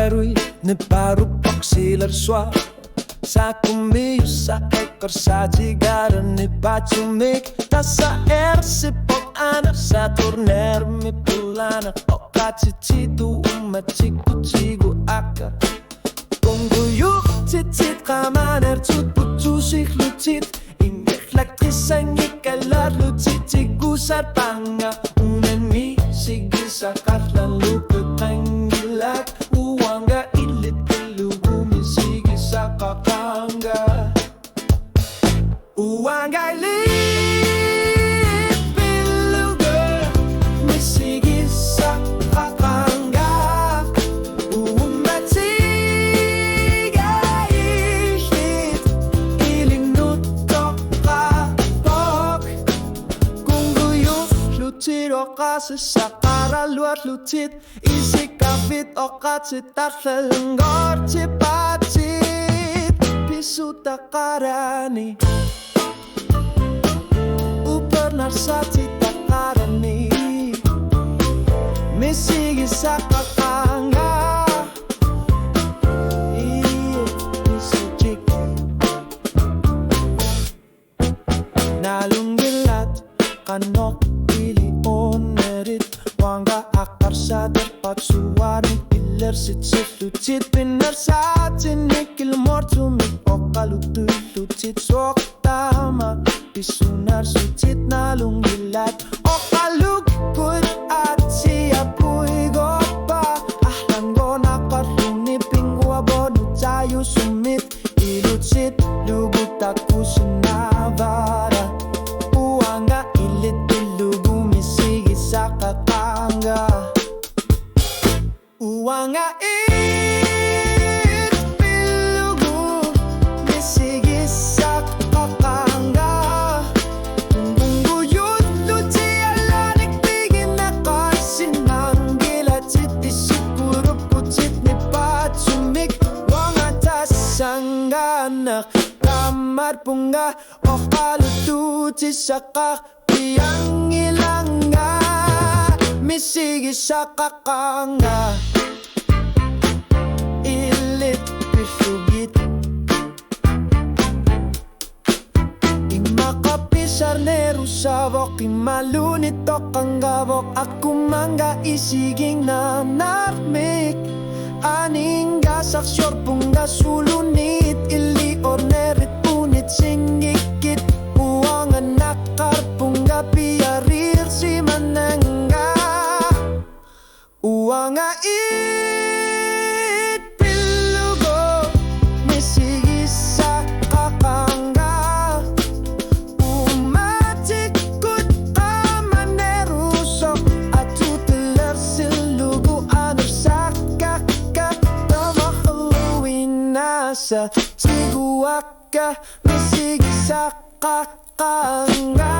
rui ne paru poxil ar soir. Sa comigo sa ekor sa jigara ne pachumek. Tasa se pok ana sa torner me pulana. Okachititu umachiku chigu aka. Kongo yuk titit kamaner tut putu sich lutit. Laktrisan ikalat lutit gusat panga. Unen mi sige sa katlan lupet tangilak. Uwanga ilit ilugu mi sige sa kakanga. Uwanga ilit ilugu mi sige sa kakanga. Umatiga ihit iling nutok kapok. Kung guyos lutit o kasi sa karaluat lutit. Isi kapit o katsit tatlalanggor cipatit. Pisuta karani upernar sa cita karani. Misigi sa kakanga. Iyo misijik nalunggilat kanok pili onerit. Wangga akar sa dapat suwarin pilar sit lucit pinar sa tinikil mortumik o kalutuy lucit sok tama pisunar sucit nalunggilat o kalugkut at siya puy gopa. Ahlang nakaruni pingwa bono tayo sumit ilucit lugut aku sinabara. Uwanga ilit ilugu misigi sa kakanga. Uwanga it pilugu misigi sa kakanga. Bungguyot luti alanik tigin na kasinang gila citi siguro putit ni patsumik. Wanga tasangganak kamar punga o kalututi sa kakiyang ilanga. Misigi sa kakanga ilit pisugit. Imakapisar neru sabok imalunit o kanggabok. Aku mangga isiging nanarmik. Aning gasak syor pungga sulunit. Ili ornerit punit singikit. Uwangan nakar pungga piarir si manangga. Uwanga it pilugo misigi sa kakanga. Umatikut kamanderusok at tuteler silugu anur sa kaka. Tamahaluin nasa siguaka misigi sa kakanga.